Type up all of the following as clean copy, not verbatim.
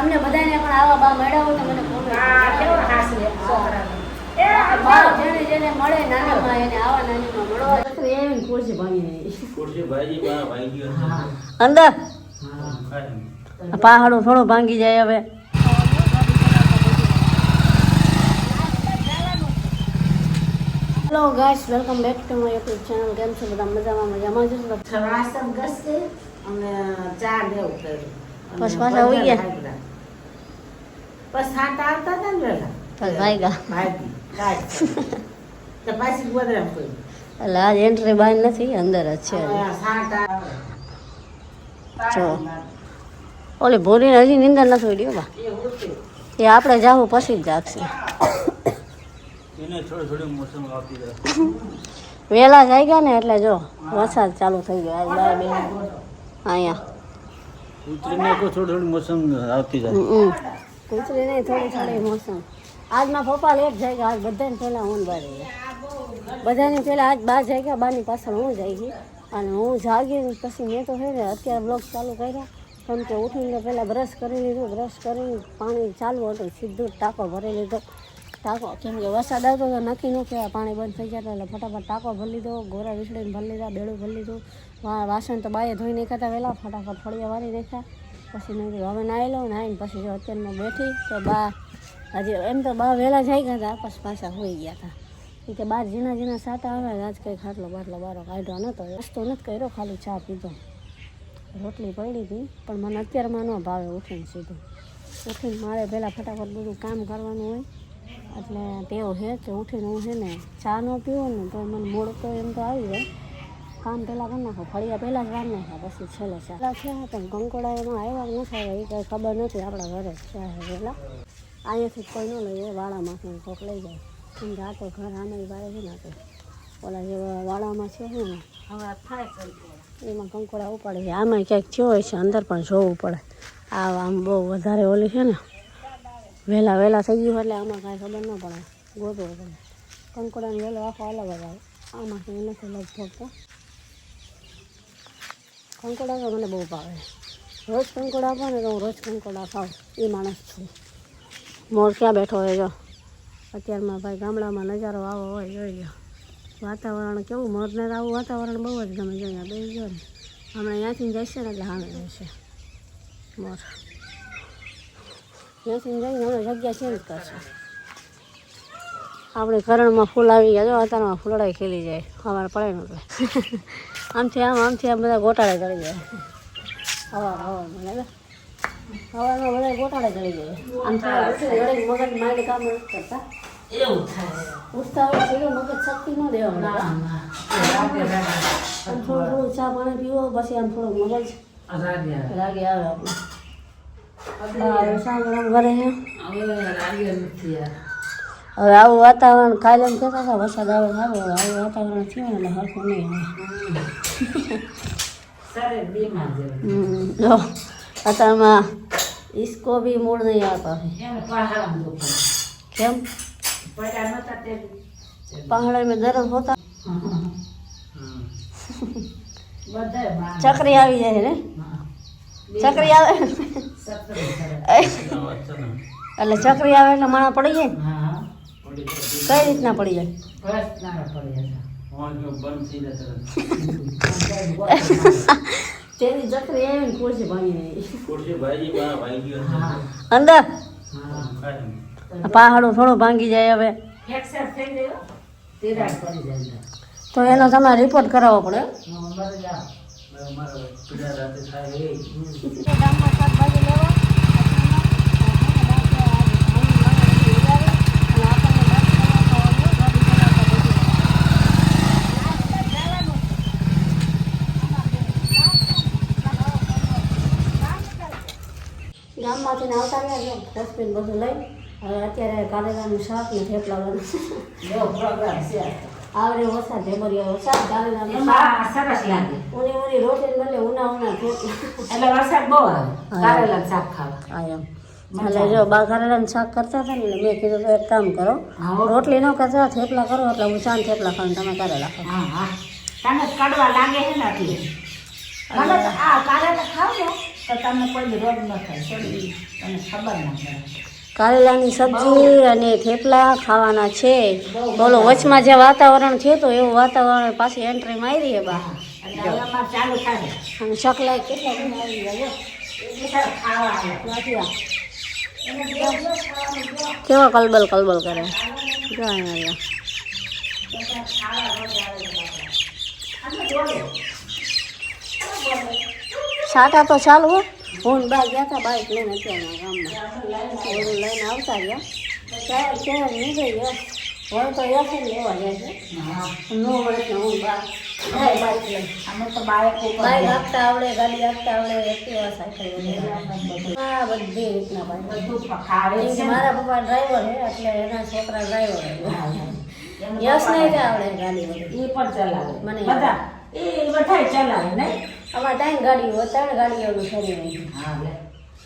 અમને બધાને પણ આવા બા મળ્યા હોય તો મને કોમેન્ટ કેવો હાસી છોકરાને એ બા જેને મળે નાનામાં એને આવા નાનીમાં મળવા તો એવી ખુરશી ભાંગી ખુરશી ભાઈ બા ભાંગી ગયો અંદર પહાડું થોડું ભાંગી જાય હવે. Hello guys, welcome back to my YouTube channel. કેમ છો બધા? મજામાં જ છો? વાસણ ઘસે અને ચા દેવું કર્યું. બસ પાછા હોઈ ગયા. બસ સાત આવતા હતા ને વેલા બસ ભાઈગા ભાગી કાઢ તો પાછી ગોદરામ કોઈ એટલે આજ એન્ટ્રી બહાર નથી, અંદર જ છે. સાત આવે જો ઓલી ભૂરીને હજી નિંદર નથી ઉડી બા. એ ઉઠી એ આપણે જાવું પછી જ જાગશે. વહેલા જાય ગયા ને એટલે જો વરસાદ ચાલુ થઈ ગયો. આજ બાર બે અહીંયા ઉતરીને થોડી થોડી મોસમ આવતી જાય. કૂતરી નહીં, થોડી થોડી મોસમ. આજમાં પપ્પા લેટ જાય ગયા. આજ બધાને પહેલાં હું બહાર બધાને પહેલાં આજ બહાર જાય ગયા. બહારની પાછળ હું જાય ગઈ અને હું જાગી પછી મેં તો છે ને અત્યારે બ્લોગ ચાલુ કર્યા. કેમ કે ઉઠીને પહેલાં બ્રશ કરી લીધું. બ્રશ કરીને પાણી ચાલુ હતું, સીધું ટાંકો ભરી લીધો. ટાંકો કેમ કે વરસાદ આવતો તો નક્કી ન કહેવાય, પાણી બંધ થઈ જતો એટલે ફટાફટ ટાંકો ભરી લીધો. ગોરા વીસળીને ભરી લીધા, બેડું ભરી લીધું. વાસણ તો બાએ ધોઈ નાખ્યા વહેલા, ફટાફટ ફળિયા વાળી નાખ્યા. પછી મેં કીધું હવે નાહી લઉં. નાહીને પછી જો અત્યારમાં બેઠી તો બા હજી એમ તો બા વહેલા જઈ ગયા હતા, પછી પાછા હોઈ ગયા હતા. એ કે બહાર ઝીણા ઝીણા સાટા આવે. આજ કંઈ ખાટલો બાટલો બારો કાઢ્યો નહોતો, રસ્તો નથી કર્યો, ખાલી ચા પીધો. રોટલી પડી હતી પણ મને અત્યારમાં ન ભાવે. ઉઠીને સીધું ઉઠીને મારે પહેલાં ફટાફટ બધું કામ કરવાનું હોય એટલે ટેવ છે કે ઉઠીને હું છે ને ચા ન પીવું ને તો મને મૂળ તો એમ તો આવી જાય. કામ પહેલાં કરી નાખો, ફળિયા પહેલાં જ વાર નાખ્યા, પછી છેલ્લે ચા છે. પણ કંકોડા એમાં આવ્યા ન થાય એ કંઈ ખબર નથી. આપણા ઘરે ચા પહેલાં અહીંયાથી કોઈ ન લઈએ, વાળામાંથી કોક લઈ જાય. કેમ કે આ તો ઘર આમે બારે છે ને, તો ઓલા જે વાળામાં છે ને હવે થાય એમાં કંકોડા ઉપાડે છે. આમાં ક્યાંક થયો હોય છે, અંદર પણ જોવું પડે. આમ બહુ વધારે ઓલી છે ને, વહેલા થઈ ગયું એટલે આમાં કાંઈ ખબર ન પડે, ગોતવું પડે. કંકોડાનો વહેલો આખો અલગ જ આવે. આમાંથી નથી લગભગ તો કંકોડા તો મને બહુ ભાવે. રોજ કંકોડા આપો ને તો હું રોજ કંકોડા ખાઉં એ માણસ છું. મોર ક્યાં બેઠો હોય જો અત્યારમાં ભાઈ, ગામડામાં નજારો આવો હોય જોઈ લો. વાતાવરણ કેવું, મોરને આવું વાતાવરણ બહુ જ ગમે. જોઈએ બે જો ને હમણાં અહીંયાથી જઈશે ને એટલે સામે રહેશે મોર. ત્યાંથી જઈને હમણાં જગ્યા ચેન્જ કરશે. આપણે કરણમાં ફૂલ આવી ગયા જો, અત્યારમાં ફૂલડાઈ ખીલી જાય સવારે પડે ને એટલે આમથી આમ બધા ગોટાળે ચડી જાય. હવામાં બધા ગોટાળે ચડી જાય. આમથી મગજ માઇન્ડ કામ નથી કરતા, એવું થાય. ઉઠતા હોય છે મગજ શક્તિ ન દેવા. આમ થોડું થોડું ચા પાણી પીવો પછી આમ થોડું મગજ રાગે આવે. આપણે ઘરે હવે આવું વાતાવરણ કાલે એમ કહેતા હતા વરસાદ આવે સારું. હવે આવું વાતાવરણ થયું ને એટલે હરખું નહીં આવે. જો અત્યારમાં ઈસકો બી મૂળ નહીં આવતા. કેમ? पहाड़ में दर्द होता. चक्री આવી જાય ને, ચક્રી આવે એટલે ચક્રી આવે એટલે માણા પડી જાય. કઈ રીતના પડી જાય? તેની ચક્રી આવી ને ખુરશી ભાંગી અંદર પહાડું થોડું ભાંગી જાય. હવે તો એનો તમારે રિપોર્ટ કરાવવો પડે. ગામમાં શાકભાજી લેવા ગામમાંથી આવતા રહ્યા જો ડસ્ટબિન બધું લઈ. હવે અત્યારે કારેલાનું શાક ને થેપલા બને. આવડે વરસાદ ઢેબરિયા વરસાદ કારેલાનું શાક સરસ લાગે. ઉની રોટી બદલે ઉના થેપલા એટલે વરસાદ બહુ આવે કારેલાનું શાક ખાવા. હા એમ એટલે જો બા કારેલાનું શાક કરતા હતા ને મેં કીધું તો એક કામ કરો, રોટલી ન કરતા થેપલા કરો એટલે હું ચાંદ થેપલા ખાઉં, તમે કારેલા ખાઓ. તને કડવા લાગે છે ને એટલે મને તો આ કારેલા ખાવ ને તો તમને કોઈ રોગ ન થાય થોડી તમને ખબર ના પડે. કારેલાની સબ્જી અને થેપલા ખાવાના છે. બોલો વચમાં જે વાતાવરણ થયું તો એવું વાતાવરણ પાછી એન્ટ્રી મારી હે બા. એટલે હવે અમારે ચાલુ થાય અને ચકલા કેટલા બધા આવી ગયા ખાવા આવે. કેવા કલબલ કલબલ કરે જો અહીંયા સાટા તો ચાલુ હો. હું બા ગયા હતા બાઈક લઈને અત્યારના ગામમાં ઓલું લઈને આવતા ગયા ક્યાં નીકળી ગયા વળ તો યાદ લેવા જાય છે નો વળે ને હું બા બાઈક લઈને અમે તો બાળકો બાઈક આપતા આવડે ગાડી આપતા આવડે એક્ટિવા સાયકલ હા બધી રીતના બાઈક બધું ખાવે કેમ કે છે. મારા પપ્પા ડ્રાઈવર છે એટલે એના છોકરા ડ્રાઈવર યશ નહીં કે આવડે ગાડી એ પણ ચલાવે મને બધા એ બધા ચલાવે નહીં. અમારે ત્રણ ગાડીઓ 3 ગાડીઓનું શરીર હતું. હા લે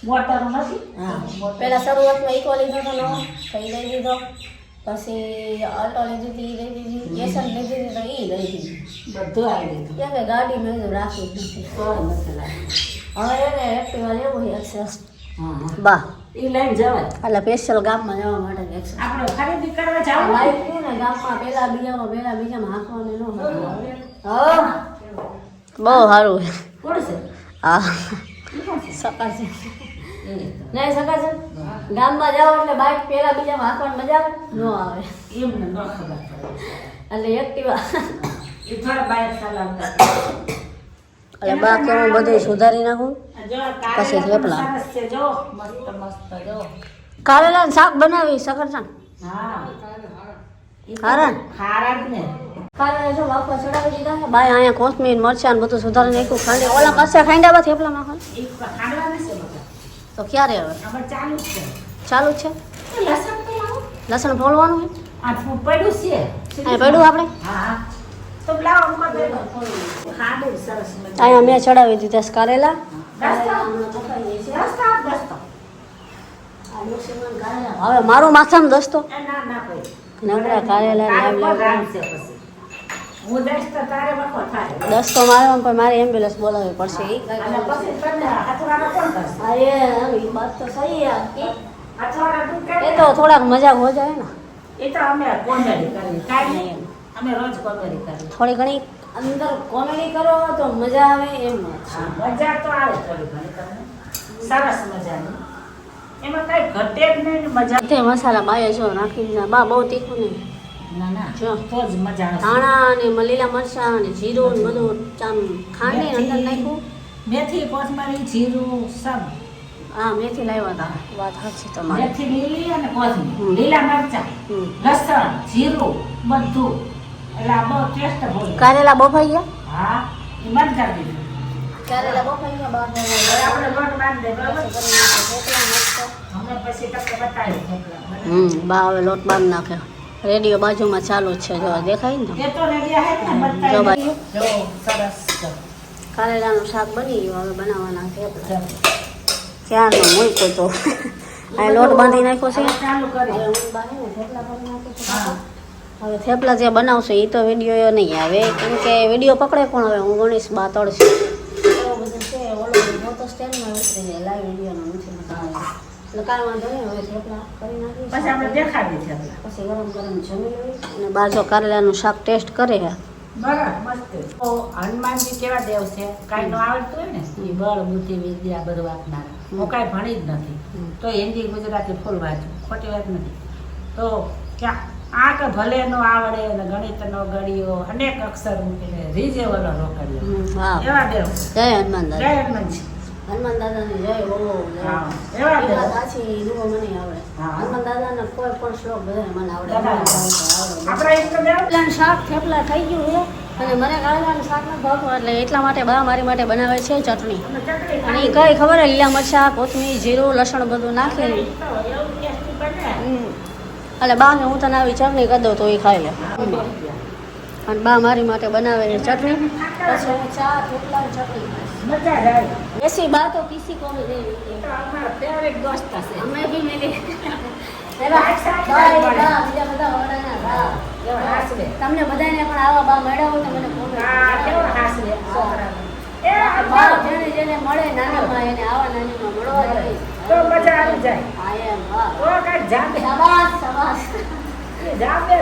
મોટર નથી. હા પહેલાં શરૂઆતમાં ઇકો લીધો હતો નવો કઈ લઈ લીધો પછી ઓટો લીધી હતી લઈ દીધી એસન લીધી હતી તો એ લઈ દીધી બધું આવી લીધું. કેમ કે ગાડી મેં કીધું રાખી જ નથી કોઈ નથી લાગે. હવે એને એક્ટિવા લેવું છે એક્સેસ હા બા એ લઈને જવાય. એટલે સ્પેશિયલ ગામમાં જવા માટે એક્સેસ આપણે ખરીદી કરવા જાવ બાઈક થયું ને ગામમાં પહેલા બીજામાં હાંકવાને ન હા બહુ સારું છે કોણ છે? હા ઈ કોણ છે? સકાર છે એ નહીં સકાર છે ગામમાં જાઓ એટલે બાઈક પહેલા બીજામાં હાંકવાની મજા ન આવે એમને ન ખબર પડે. એટલે એક્ટિવા એ થોડા બાઈક ચલાવતા. એટલે બા કે હું બધું સુધારી નાખું જો પછી થેપલા. સરસ છે જો મસ્ત મસ્ત જો. કારેલાનું શાક બનાવી સકરચાન હા કારણ ખારા જ ને. કારેલા જો બાપા ચડાવી દીધા છે બાય અહીંયા કોથમીર મરચાં બધું સુધારી નાખ્યું ખાંડી ઓલા પાસે ખાંડા થેપલા નાખો એ ખાડવા નથી બધા. તો ક્યારે હવે આમાં ચાલુ જ છે. ચાલુ જ છે એ લસણ તો લાવો. લસણ ફોલવાનું હોય આ પડ્યું છે. અહીં પડ્યું આપણે હા તો લાવો અમુક દે દો. ખાડું સરસ મજાનું. અહીંયા મેં ચડાવી દીધા છે કારેલા રસ્તા રસ્તા. હવે મારું માથામાં દોસ્તો એ ના ના ભાઈ. નકરા કારેલા તારે લાવ કોણ લાવ રાંધશે પછી? હું દઈશ તો તારે વખો થાય. દોસ્તો મારવા પણ મારે એમ્બ્યુલન્સ બોલાવવી પડશે એ અને પછી તને અથવાડા કોણ કરશે? હા એ વાત તો સહી છે અથવાડા તું કરે? એ તો થોડાક મજાક હો જાય ને એ તો અમે કોમેડી કરીએ. કાંઈ નહીં. અમે રોજ કોમેડી કરીએ. થોડી ઘણી અંદર કોમેડી કરો તો મજા આવે એમ હા, મજા તો આવે થોડી ઘણી તમને. સરસ મજાની. એમાં કઈ ઘટે જ નહીં ને મજા. તે મસાલા બાય જો નાખી દીધા બા બહુ તીખું નહીં ના ના જો. તો જ મજા આવે. ધાણા અને લીલા મરચાં અને જીરું ને બધું ચામ ખાંડી અંદર નાખ્યું મેથી કોથમરી જીરું સબ. હા મેથી લાવ્યા હતા વાત સાચી તમારી મેથી લીલી અને કોથમીર હમ. લીલા મરચાં હમ. લસણ જીરું બધું એટલે આ બહુ ટેસ્ટ બોલે. કારેલા બફાઈ ગયા હા એ બંધ કરી દીધું. કારેલા બફાઈ ગયા બાર હવે આપણે લોટ બાંધી દે બરાબર. અમે પછી તમને બતાવી થેપલા. બા હવે લોટ બાંધ નાખે રેડિયો બાજુમાં ચાલુ જ છે જો દેખાય ને એ તો રેડિયા હે ને જો બતાવી ભાઈ. જો સરસ જો. કારેલાનું શાક બની ગયું હવે બનાવવાના થેપલા ક્યારનો મૂક્યો તો આ લોટ બાંધી નાખ્યો છે હવે ચાલુ હવે કરી. હું બાંધીને થેપલા કરી નાખું છું. હા. હવે થેપલા જે બનાવશે એ તો વિડીયો નહીં આવે કેમ કે વિડીયો પકડે પણ હવે હું ગણીશ બા તળશે એવું બધું છે ઓલું ફોટો સ્ટેન્ડમાં ઉતરી જાય લાઈવ વિડીયોનો નથી બતાવ્યો એટલે કાંઈ વાંધો નહીં હવે થેપલા કરી નાખીશ પછી આપણે દેખાડી થેપલા. પછી ગરમ ગરમ જમી લઈ અને બાર જો કારેલાનું શાક ટેસ્ટ કરે બરાબર મસ્ત. તો હનુમાનજી કેવા દેવ છે કાંઈ ન આવડતું હોય ને એ બળ બુદ્ધિ વિદ્યા બધું આપનારા. હું કાંઈ ભણી જ નથી તો હિન્દી ગુજરાતી ફૂલ વાંચું ખોટી વાત નથી. તો ક્યાં આ કે ભલે નો આવડે ને ગણિત નો ગળ્યો અનેક અક્ષર મૂકીને રીજે વલો રોકડ્યો હા એવા દેવ. જય હનુમાન જય દાદા હનુમાનજી. હનુમાન દાદાની જય બહુ હા એવા દેવ. સાચી દુઓ મને આવડે હા. હનુમાન દાદાના કોઈ પણ શ્લોક બધા મને આવડે બધા આવડે આપણા ઈષ્ટ દેવ. કારેલાનું શાક થેપલા થઈ ગયું છે અને મને કારેલાનું શાક નથી ભાવતું એટલે એટલા માટે બા મારી માટે બનાવે છે ચટણી અને ચટણી અને એ કઈ ખબર હે લીલા મરચાં કોથમીર જીરું લસણ બધું નાખી એવું ટેસ્ટી બને. એટલે બા ને હું તને આવી ચટણી કરી દઉં તો એ ખાઈ લે અને બા મારી માટે બનાવે છે ચટણી પછી અમે ચા થેપલા ને ચટણી ખાઈશું. મજા જ આવે. એસી બા તો કિસી કો ભી દે એ તો અમારા ફેવરેટ દોસ્ત છે. અમે ભી મિલી બાય, બાય. બીજા બધા વડાના બા એવા હાસવે. તમને બધાને પણ આવા બા મળ્યા હોય તો મને ફોન હા કેવો હાસવે છોકરાને. એ આ બાળક જેને જેને મળે નાનીમાં એને આવા નાનીમાં મળવા જોઈએ. તો મજા આવી જાય હા એમ હા તો કાંઈક જામે શાબાશ શાબાશ જામે